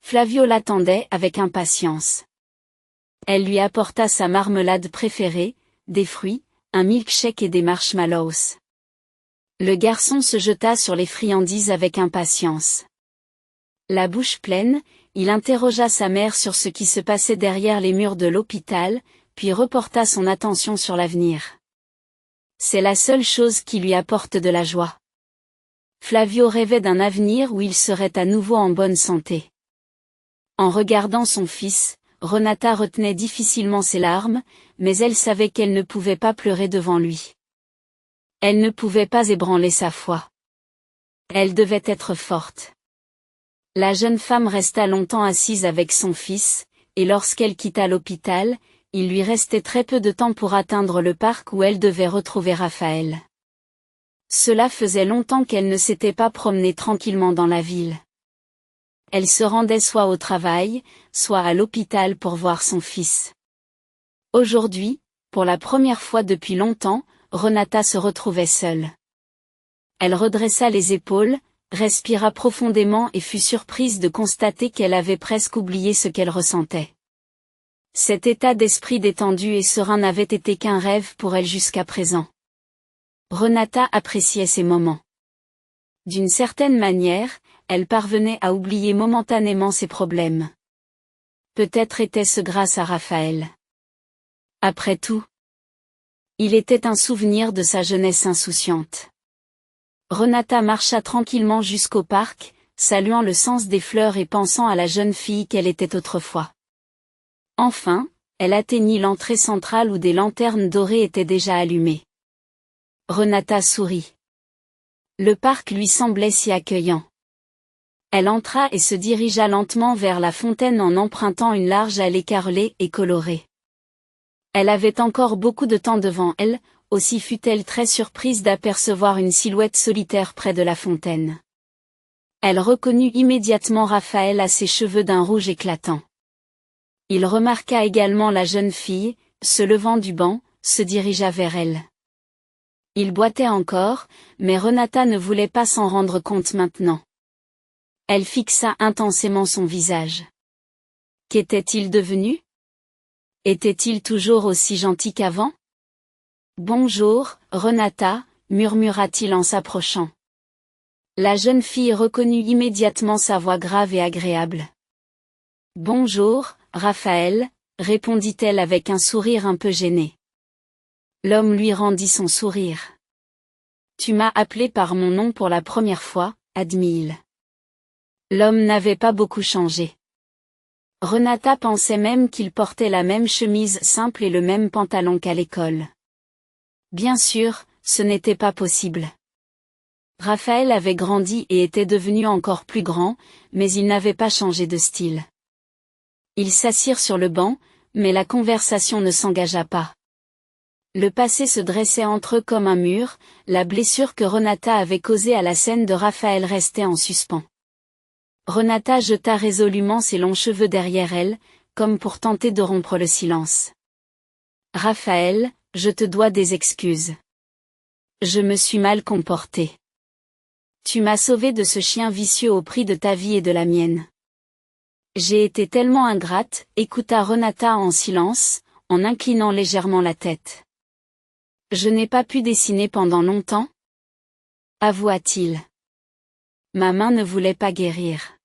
Flavio l'attendait avec impatience. Elle lui apporta sa marmelade préférée, des fruits, un milkshake et des marshmallows. Le garçon se jeta sur les friandises avec impatience. La bouche pleine, il interrogea sa mère sur ce qui se passait derrière les murs de l'hôpital, puis reporta son attention sur l'avenir. C'est la seule chose qui lui apporte de la joie. Flavio rêvait d'un avenir où il serait à nouveau en bonne santé. En regardant son fils, Renata retenait difficilement ses larmes, mais elle savait qu'elle ne pouvait pas pleurer devant lui. Elle ne pouvait pas ébranler sa foi. Elle devait être forte. La jeune femme resta longtemps assise avec son fils, et lorsqu'elle quitta l'hôpital, il lui restait très peu de temps pour atteindre le parc où elle devait retrouver Raphaël. Cela faisait longtemps qu'elle ne s'était pas promenée tranquillement dans la ville. Elle se rendait soit au travail, soit à l'hôpital pour voir son fils. Aujourd'hui, pour la première fois depuis longtemps, Renata se retrouvait seule. Elle redressa les épaules, respira profondément et fut surprise de constater qu'elle avait presque oublié ce qu'elle ressentait. Cet état d'esprit détendu et serein n'avait été qu'un rêve pour elle jusqu'à présent. Renata appréciait ces moments. D'une certaine manière, elle parvenait à oublier momentanément ses problèmes. Peut-être était-ce grâce à Raphaël. Après tout, il était un souvenir de sa jeunesse insouciante. Renata marcha tranquillement jusqu'au parc, saluant le sens des fleurs et pensant à la jeune fille qu'elle était autrefois. Enfin, elle atteignit l'entrée centrale où des lanternes dorées étaient déjà allumées. Renata sourit. Le parc lui semblait si accueillant. Elle entra et se dirigea lentement vers la fontaine en empruntant une large allée carrelée et colorée. Elle avait encore beaucoup de temps devant elle, aussi fut-elle très surprise d'apercevoir une silhouette solitaire près de la fontaine. Elle reconnut immédiatement Raphaël à ses cheveux d'un rouge éclatant. Il remarqua également la jeune fille, se levant du banc, se dirigea vers elle. Il boitait encore, mais Renata ne voulait pas s'en rendre compte maintenant. Elle fixa intensément son visage. Qu'était-il devenu? Était-il toujours aussi gentil qu'avant? Bonjour, Renata, murmura-t-il en s'approchant. La jeune fille reconnut immédiatement sa voix grave et agréable. Bonjour, Raphaël, répondit-elle avec un sourire un peu gêné. L'homme lui rendit son sourire. Tu m'as appelé par mon nom pour la première fois, admit-il. L'homme n'avait pas beaucoup changé. Renata pensait même qu'il portait la même chemise simple et le même pantalon qu'à l'école. Bien sûr, ce n'était pas possible. Raphaël avait grandi et était devenu encore plus grand, mais il n'avait pas changé de style. Ils s'assirent sur le banc, mais la conversation ne s'engagea pas. Le passé se dressait entre eux comme un mur, la blessure que Renata avait causée à la scène de Raphaël restait en suspens. Renata jeta résolument ses longs cheveux derrière elle, comme pour tenter de rompre le silence. Raphaël, je te dois des excuses. Je me suis mal comportée. Tu m'as sauvé de ce chien vicieux au prix de ta vie et de la mienne. J'ai été tellement ingrate, écouta Renata en silence, en inclinant légèrement la tête. Je n'ai pas pu dessiner pendant longtemps, avoua-t-il. Ma main ne voulait pas guérir.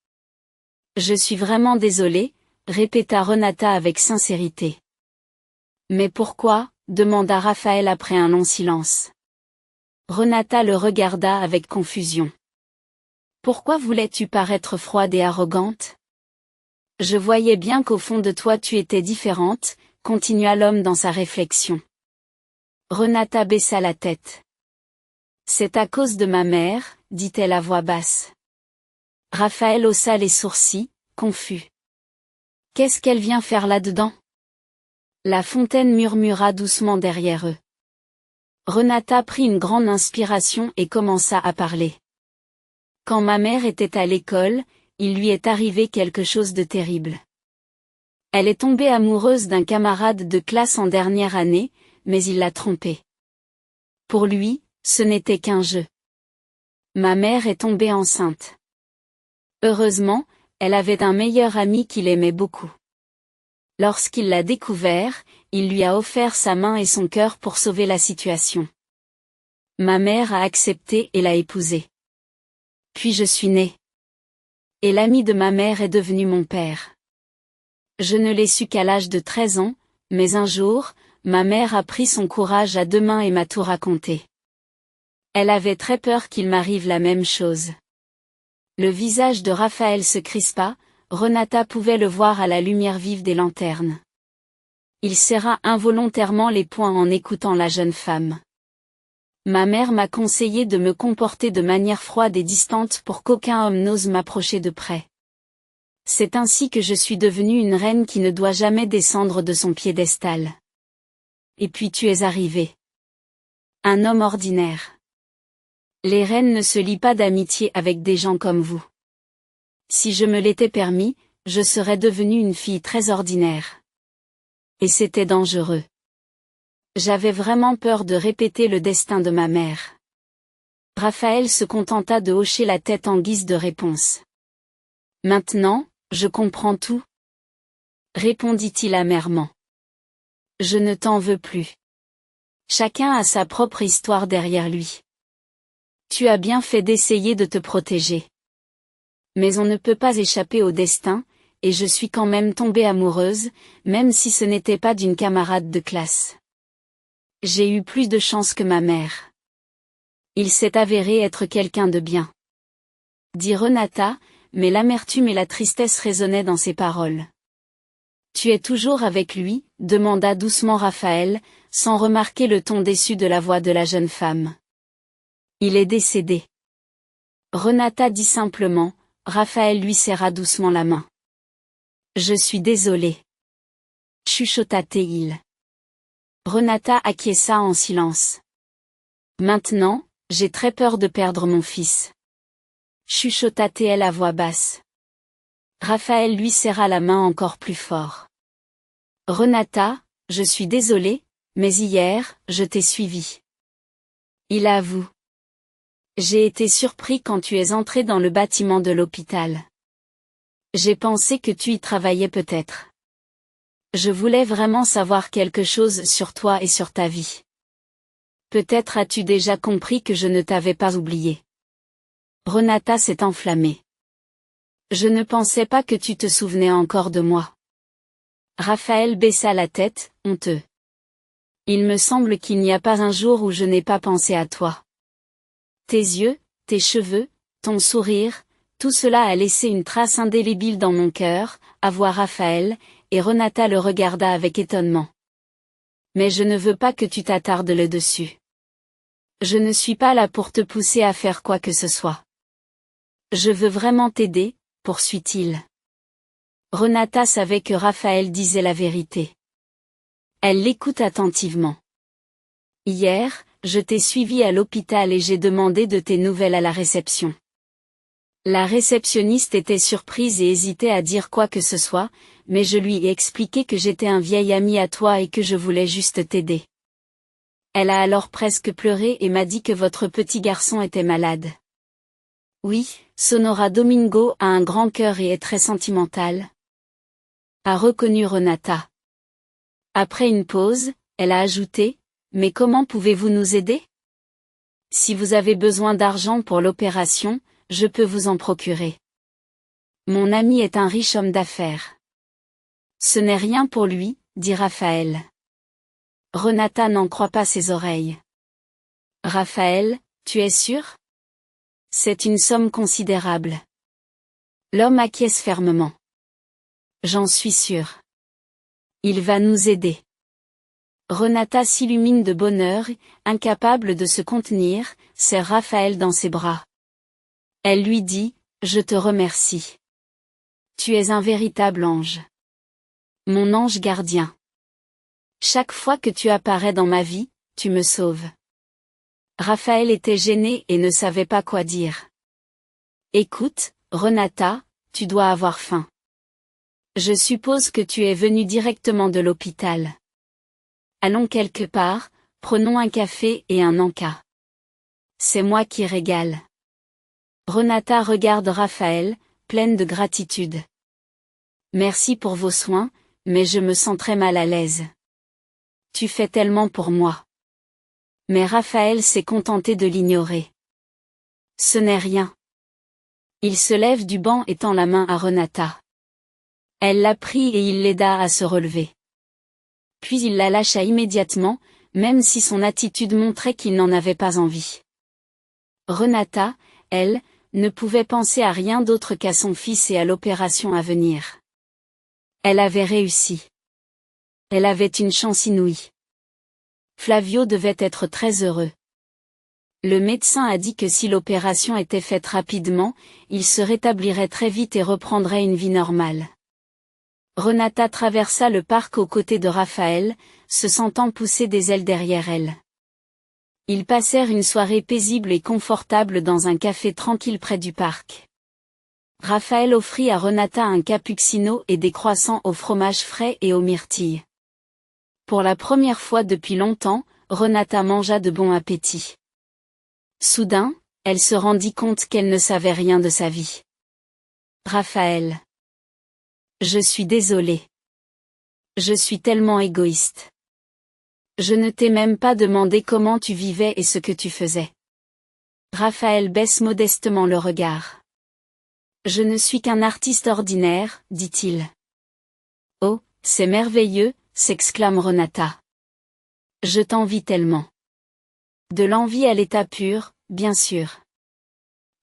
Je suis vraiment désolée, répéta Renata avec sincérité. Mais pourquoi, demanda Raphaël après un long silence. Renata le regarda avec confusion. Pourquoi voulais-tu paraître froide et arrogante? Je voyais bien qu'au fond de toi tu étais différente, continua l'homme dans sa réflexion. Renata baissa la tête. C'est à cause de ma mère, dit-elle à voix basse. Raphaël haussa les sourcils, confus. Qu'est-ce qu'elle vient faire là-dedans? La Fontaine murmura doucement derrière eux. Renata prit une grande inspiration et commença à parler. Quand ma mère était à l'école, il lui est arrivé quelque chose de terrible. Elle est tombée amoureuse d'un camarade de classe en dernière année, mais il l'a trompée. Pour lui, ce n'était qu'un jeu. Ma mère est tombée enceinte. Heureusement, elle avait un meilleur ami qui l'aimait beaucoup. Lorsqu'il l'a découvert, il lui a offert sa main et son cœur pour sauver la situation. Ma mère a accepté et l'a épousé. Puis je suis née. Et l'ami de ma mère est devenu mon père. Je ne l'ai su qu'à l'âge de 13 ans, mais un jour, ma mère a pris son courage à deux mains et m'a tout raconté. Elle avait très peur qu'il m'arrive la même chose. Le visage de Raphaël se crispa, Renata pouvait le voir à la lumière vive des lanternes. Il serra involontairement les poings en écoutant la jeune femme. Ma mère m'a conseillé de me comporter de manière froide et distante pour qu'aucun homme n'ose m'approcher de près. C'est ainsi que je suis devenue une reine qui ne doit jamais descendre de son piédestal. Et puis tu es arrivé. Un homme ordinaire. Les reines ne se lient pas d'amitié avec des gens comme vous. Si je me l'étais permis, je serais devenue une fille très ordinaire. Et c'était dangereux. J'avais vraiment peur de répéter le destin de ma mère. Raphaël se contenta de hocher la tête en guise de réponse. Maintenant, je comprends tout, répondit-il amèrement. Je ne t'en veux plus. Chacun a sa propre histoire derrière lui. Tu as bien fait d'essayer de te protéger. Mais on ne peut pas échapper au destin, et je suis quand même tombée amoureuse, même si ce n'était pas d'une camarade de classe. J'ai eu plus de chance que ma mère. Il s'est avéré être quelqu'un de bien. Dit Renata, mais l'amertume et la tristesse résonnaient dans ses paroles. Tu es toujours avec lui, demanda doucement Raphaël, sans remarquer le ton déçu de la voix de la jeune femme. Il est décédé. Renata dit simplement, Raphaël lui serra doucement la main. Je suis désolée. Chuchota-t-il. Renata acquiesça en silence. Maintenant, j'ai très peur de perdre mon fils. Chuchota-t-elle à voix basse. Raphaël lui serra la main encore plus fort. Renata, je suis désolé, mais hier, je t'ai suivi. Il avoue. J'ai été surpris quand tu es entré dans le bâtiment de l'hôpital. J'ai pensé que tu y travaillais peut-être. Je voulais vraiment savoir quelque chose sur toi et sur ta vie. Peut-être as-tu déjà compris que je ne t'avais pas oublié. Renata s'est enflammée. Je ne pensais pas que tu te souvenais encore de moi. Raphaël baissa la tête, honteux. Il me semble qu'il n'y a pas un jour où je n'ai pas pensé à toi. Tes yeux, tes cheveux, ton sourire, tout cela a laissé une trace indélébile dans mon cœur, avoua Raphaël, et Renata le regarda avec étonnement. Mais je ne veux pas que tu t'attardes là-dessus. Je ne suis pas là pour te pousser à faire quoi que ce soit. Je veux vraiment t'aider, poursuit-il. Renata savait que Raphaël disait la vérité. Elle l'écoute attentivement. Hier, je t'ai suivi à l'hôpital et j'ai demandé de tes nouvelles à la réception. La réceptionniste était surprise et hésitait à dire quoi que ce soit, mais je lui ai expliqué que j'étais un vieil ami à toi et que je voulais juste t'aider. Elle a alors presque pleuré et m'a dit que votre petit garçon était malade. Oui, Sonora Domingo a un grand cœur et est très sentimental, a reconnu Renata. Après une pause, elle a ajouté, mais comment pouvez-vous nous aider? Si vous avez besoin d'argent pour l'opération, je peux vous en procurer. Mon ami est un riche homme d'affaires. Ce n'est rien pour lui, dit Raphaël. Renata n'en croit pas ses oreilles. Raphaël, tu es sûr? C'est une somme considérable. L'homme acquiesce fermement. J'en suis sûr. Il va nous aider. Renata s'illumine de bonheur, incapable de se contenir, serre Raphaël dans ses bras. Elle lui dit, je te remercie. Tu es un véritable ange. Mon ange gardien. Chaque fois que tu apparais dans ma vie, tu me sauves. Raphaël était gêné et ne savait pas quoi dire. Écoute, Renata, tu dois avoir faim. Je suppose que tu es venue directement de l'hôpital. Allons quelque part, prenons un café et un encas. C'est moi qui régale. Renata regarde Raphaël, pleine de gratitude. Merci pour vos soins, mais je me sens très mal à l'aise. Tu fais tellement pour moi. Mais Raphaël s'est contenté de l'ignorer. Ce n'est rien. Il se lève du banc et tend la main à Renata. Elle la prit et il l'aida à se relever. Puis il la lâcha immédiatement, même si son attitude montrait qu'il n'en avait pas envie. Renata, elle, ne pouvait penser à rien d'autre qu'à son fils et à l'opération à venir. Elle avait réussi. Elle avait une chance inouïe. Flavio devait être très heureux. Le médecin a dit que si l'opération était faite rapidement, il se rétablirait très vite et reprendrait une vie normale. Renata traversa le parc aux côtés de Raphaël, se sentant pousser des ailes derrière elle. Ils passèrent une soirée paisible et confortable dans un café tranquille près du parc. Raphaël offrit à Renata un cappuccino et des croissants au fromage frais et aux myrtilles. Pour la première fois depuis longtemps, Renata mangea de bon appétit. Soudain, elle se rendit compte qu'elle ne savait rien de sa vie. Raphaël. Je suis désolée. Je suis tellement égoïste. Je ne t'ai même pas demandé comment tu vivais et ce que tu faisais. Raphaël baisse modestement le regard. Je ne suis qu'un artiste ordinaire, dit-il. Oh, c'est merveilleux, s'exclame Renata. Je t'envie tellement. De l'envie à l'état pur, bien sûr.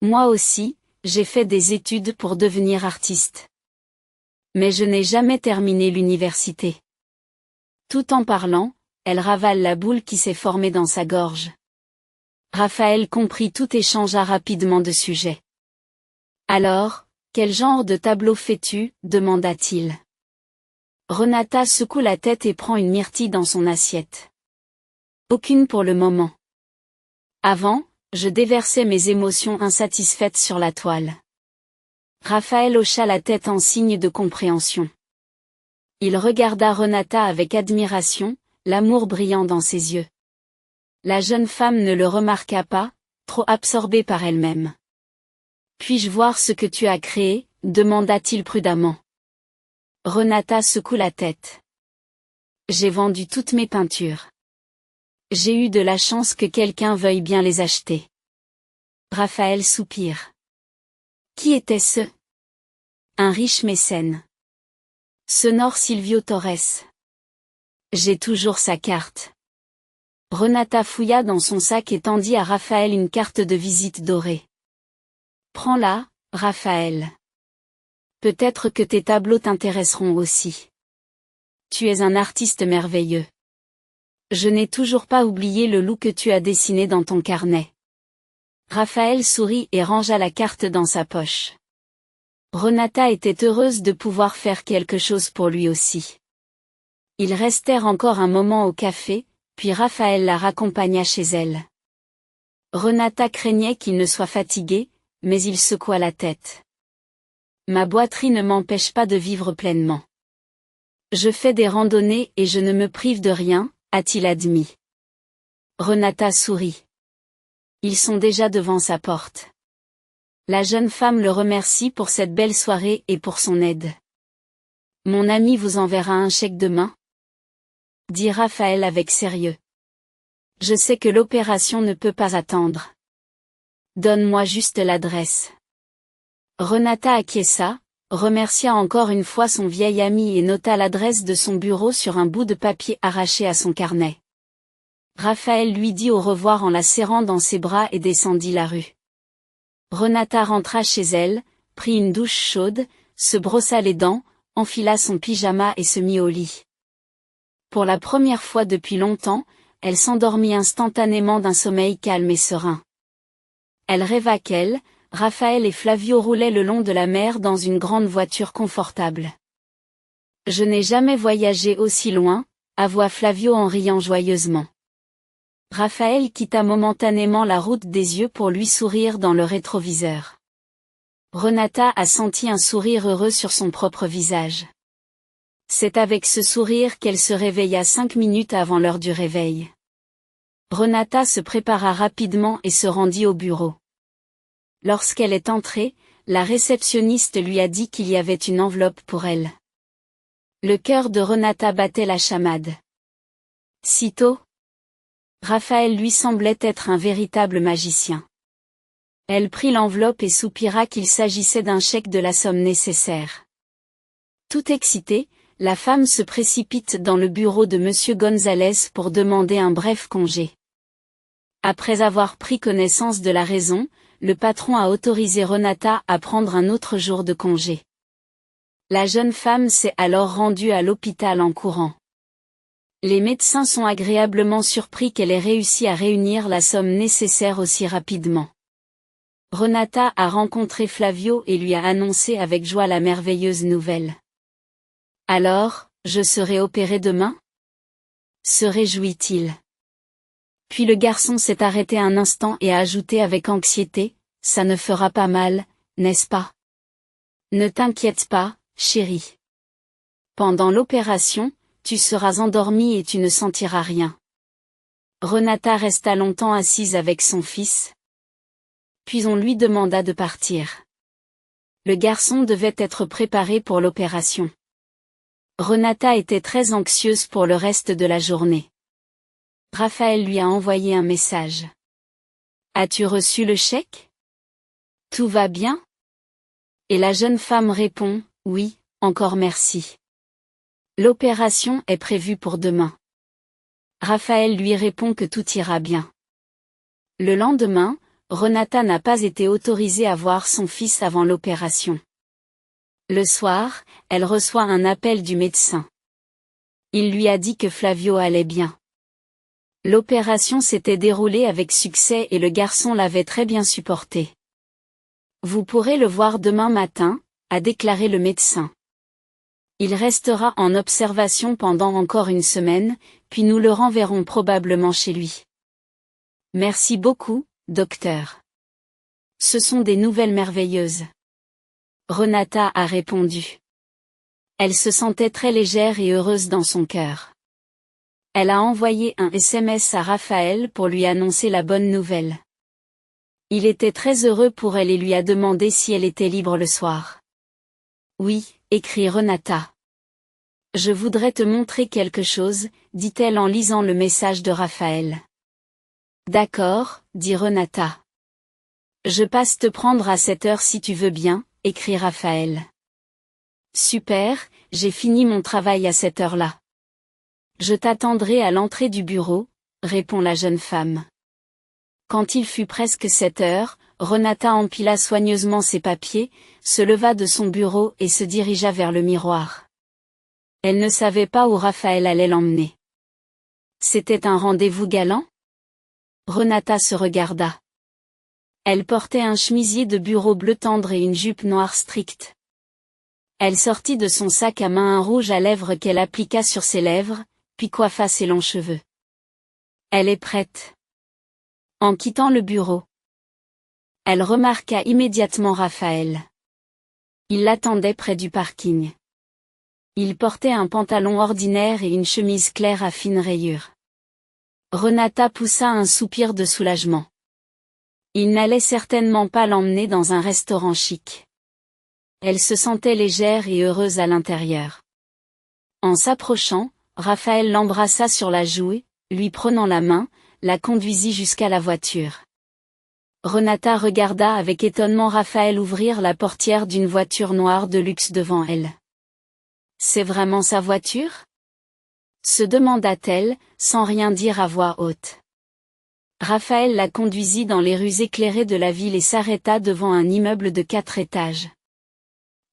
Moi aussi, j'ai fait des études pour devenir artiste. Mais je n'ai jamais terminé l'université. Tout en parlant, elle ravale la boule qui s'est formée dans sa gorge. Raphaël comprit tout et changea rapidement de sujet. Alors, quel genre de tableau fais-tu, demanda-t-il. Renata secoue la tête et prend une myrtille dans son assiette. Aucune pour le moment. Avant, je déversais mes émotions insatisfaites sur la toile. Raphaël hocha la tête en signe de compréhension. Il regarda Renata avec admiration, l'amour brillant dans ses yeux. La jeune femme ne le remarqua pas, trop absorbée par elle-même. Puis-je voir ce que tu as créé, demanda-t-il prudemment. Renata secoue la tête. J'ai vendu toutes mes peintures. J'ai eu de la chance que quelqu'un veuille bien les acheter. Raphaël soupire. Qui était-ce? Un riche mécène. Sonore Silvio Torres. J'ai toujours sa carte. Renata fouilla dans son sac et tendit à Raphaël une carte de visite dorée. Prends-la, Raphaël. Peut-être que tes tableaux t'intéresseront aussi. Tu es un artiste merveilleux. Je n'ai toujours pas oublié le loup que tu as dessiné dans ton carnet. Raphaël sourit et rangea la carte dans sa poche. Renata était heureuse de pouvoir faire quelque chose pour lui aussi. Ils restèrent encore un moment au café, puis Raphaël la raccompagna chez elle. Renata craignait qu'il ne soit fatigué, mais il secoua la tête. Ma boiterie ne m'empêche pas de vivre pleinement. Je fais des randonnées et je ne me prive de rien, a-t-il admis. Renata sourit. Ils sont déjà devant sa porte. La jeune femme le remercie pour cette belle soirée et pour son aide. Mon ami vous enverra un chèque demain? Dit Raphaël avec sérieux. Je sais que l'opération ne peut pas attendre. Donne-moi juste l'adresse. Renata acquiesça, remercia encore une fois son vieil ami et nota l'adresse de son bureau sur un bout de papier arraché à son carnet. Raphaël lui dit au revoir en la serrant dans ses bras et descendit la rue. Renata rentra chez elle, prit une douche chaude, se brossa les dents, enfila son pyjama et se mit au lit. Pour la première fois depuis longtemps, elle s'endormit instantanément d'un sommeil calme et serein. Elle rêva qu'elle, Raphaël et Flavio roulaient le long de la mer dans une grande voiture confortable. Je n'ai jamais voyagé aussi loin, avoua Flavio en riant joyeusement. Raphaël quitta momentanément la route des yeux pour lui sourire dans le rétroviseur. Renata a senti un sourire heureux sur son propre visage. C'est avec ce sourire qu'elle se réveilla 5 minutes avant l'heure du réveil. Renata se prépara rapidement et se rendit au bureau. Lorsqu'elle est entrée, la réceptionniste lui a dit qu'il y avait une enveloppe pour elle. Le cœur de Renata battait la chamade. Sitôt, Raphaël lui semblait être un véritable magicien. Elle prit l'enveloppe et soupira qu'il s'agissait d'un chèque de la somme nécessaire. Tout excitée, la femme se précipite dans le bureau de Monsieur Gonzalez pour demander un bref congé. Après avoir pris connaissance de la raison, le patron a autorisé Renata à prendre un autre jour de congé. La jeune femme s'est alors rendue à l'hôpital en courant. Les médecins sont agréablement surpris qu'elle ait réussi à réunir la somme nécessaire aussi rapidement. Renata a rencontré Flavio et lui a annoncé avec joie la merveilleuse nouvelle. « Alors, je serai opéré demain ?» se réjouit-il. Puis le garçon s'est arrêté un instant et a ajouté avec anxiété, « Ça ne fera pas mal, n'est-ce pas? Ne t'inquiète pas, chérie. Pendant l'opération, tu seras endormie et tu ne sentiras rien. » Renata resta longtemps assise avec son fils. Puis on lui demanda de partir. Le garçon devait être préparé pour l'opération. Renata était très anxieuse pour le reste de la journée. Raphaël lui a envoyé un message. « As-tu reçu le chèque? Tout va bien? » Et la jeune femme répond, « Oui, encore merci. L'opération est prévue pour demain. » Raphaël lui répond que tout ira bien. Le lendemain, Renata n'a pas été autorisée à voir son fils avant l'opération. Le soir, elle reçoit un appel du médecin. Il lui a dit que Flavio allait bien. L'opération s'était déroulée avec succès et le garçon l'avait très bien supporté. « Vous pourrez le voir demain matin », a déclaré le médecin. Il restera en observation pendant encore une semaine, puis nous le renverrons probablement chez lui. « Merci beaucoup, docteur. Ce sont des nouvelles merveilleuses. » Renata a répondu. Elle se sentait très légère et heureuse dans son cœur. Elle a envoyé un SMS à Raphaël pour lui annoncer la bonne nouvelle. Il était très heureux pour elle et lui a demandé si elle était libre le soir. « Oui, » écrit Renata. « Je voudrais te montrer quelque chose, » dit-elle en lisant le message de Raphaël. « D'accord, » dit Renata. « Je passe te prendre à 7 heures si tu veux bien, » écrit Raphaël. « Super, j'ai fini mon travail à cette heure-là. Je t'attendrai à l'entrée du bureau, » répond la jeune femme. Quand il fut presque 7 heures, Renata empila soigneusement ses papiers, se leva de son bureau et se dirigea vers le miroir. Elle ne savait pas où Raphaël allait l'emmener. C'était un rendez-vous galant? Renata se regarda. Elle portait un chemisier de bureau bleu tendre et une jupe noire stricte. Elle sortit de son sac à main un rouge à lèvres qu'elle appliqua sur ses lèvres, puis coiffa ses longs cheveux. Elle est prête. En quittant le bureau, elle remarqua immédiatement Raphaël. Il l'attendait près du parking. Il portait un pantalon ordinaire et une chemise claire à fines rayures. Renata poussa un soupir de soulagement. Il n'allait certainement pas l'emmener dans un restaurant chic. Elle se sentait légère et heureuse à l'intérieur. En s'approchant, Raphaël l'embrassa sur la joue, lui prenant la main, la conduisit jusqu'à la voiture. Renata regarda avec étonnement Raphaël ouvrir la portière d'une voiture noire de luxe devant elle. « C'est vraiment sa voiture ?» se demanda-t-elle, sans rien dire à voix haute. Raphaël la conduisit dans les rues éclairées de la ville et s'arrêta devant un immeuble de 4 étages.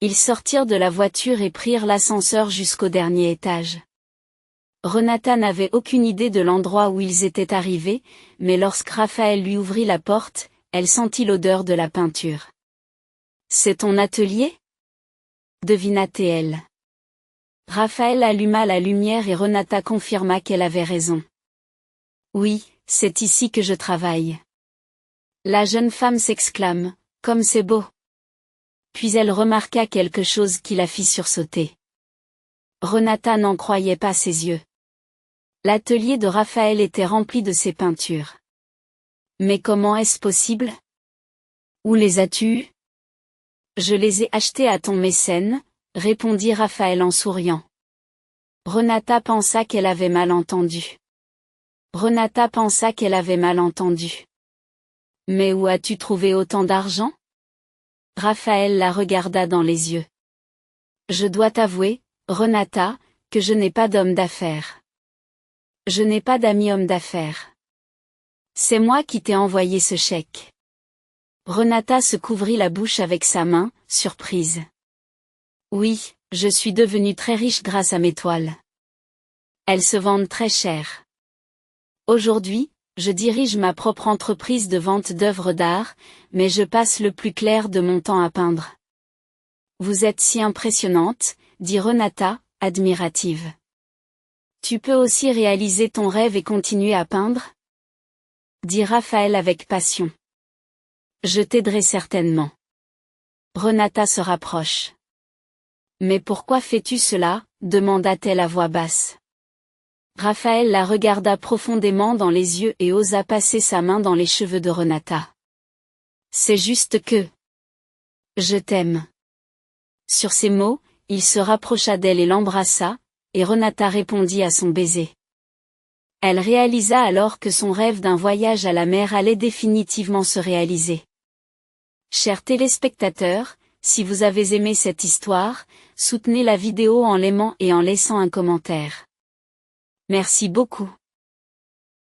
Ils sortirent de la voiture et prirent l'ascenseur jusqu'au dernier étage. Renata n'avait aucune idée de l'endroit où ils étaient arrivés, mais lorsque Raphaël lui ouvrit la porte, elle sentit l'odeur de la peinture. « C'est ton atelier ?» devina-t-elle. Raphaël alluma la lumière et Renata confirma qu'elle avait raison. « Oui, c'est ici que je travaille. » La jeune femme s'exclame, « Comme c'est beau !» Puis elle remarqua quelque chose qui la fit sursauter. Renata n'en croyait pas ses yeux. L'atelier de Raphaël était rempli de ses peintures. « Mais comment est-ce possible ? Où les as-tu eues ? » « Je les ai achetées à ton mécène, » répondit Raphaël en souriant. Renata pensa qu'elle avait mal entendu. « Mais où as-tu trouvé autant d'argent ? » Raphaël la regarda dans les yeux. « Je dois t'avouer, Renata, que je n'ai pas d'homme d'affaires. Je n'ai pas d'ami homme d'affaires. C'est moi qui t'ai envoyé ce chèque. » Renata se couvrit la bouche avec sa main, surprise. « Oui, je suis devenue très riche grâce à mes toiles. Elles se vendent très cher. Aujourd'hui, je dirige ma propre entreprise de vente d'œuvres d'art, mais je passe le plus clair de mon temps à peindre. »« Vous êtes si impressionnante, » dit Renata, admirative. « Tu peux aussi réaliser ton rêve et continuer à peindre ?» dit Raphaël avec passion. « Je t'aiderai certainement. » Renata se rapproche. « Mais pourquoi fais-tu cela ? » demanda-t-elle à voix basse. Raphaël la regarda profondément dans les yeux et osa passer sa main dans les cheveux de Renata. « C'est juste que... je t'aime. » Sur ces mots, il se rapprocha d'elle et l'embrassa, et Renata répondit à son baiser. Elle réalisa alors que son rêve d'un voyage à la mer allait définitivement se réaliser. Chers téléspectateurs, si vous avez aimé cette histoire, soutenez la vidéo en l'aimant et en laissant un commentaire. Merci beaucoup.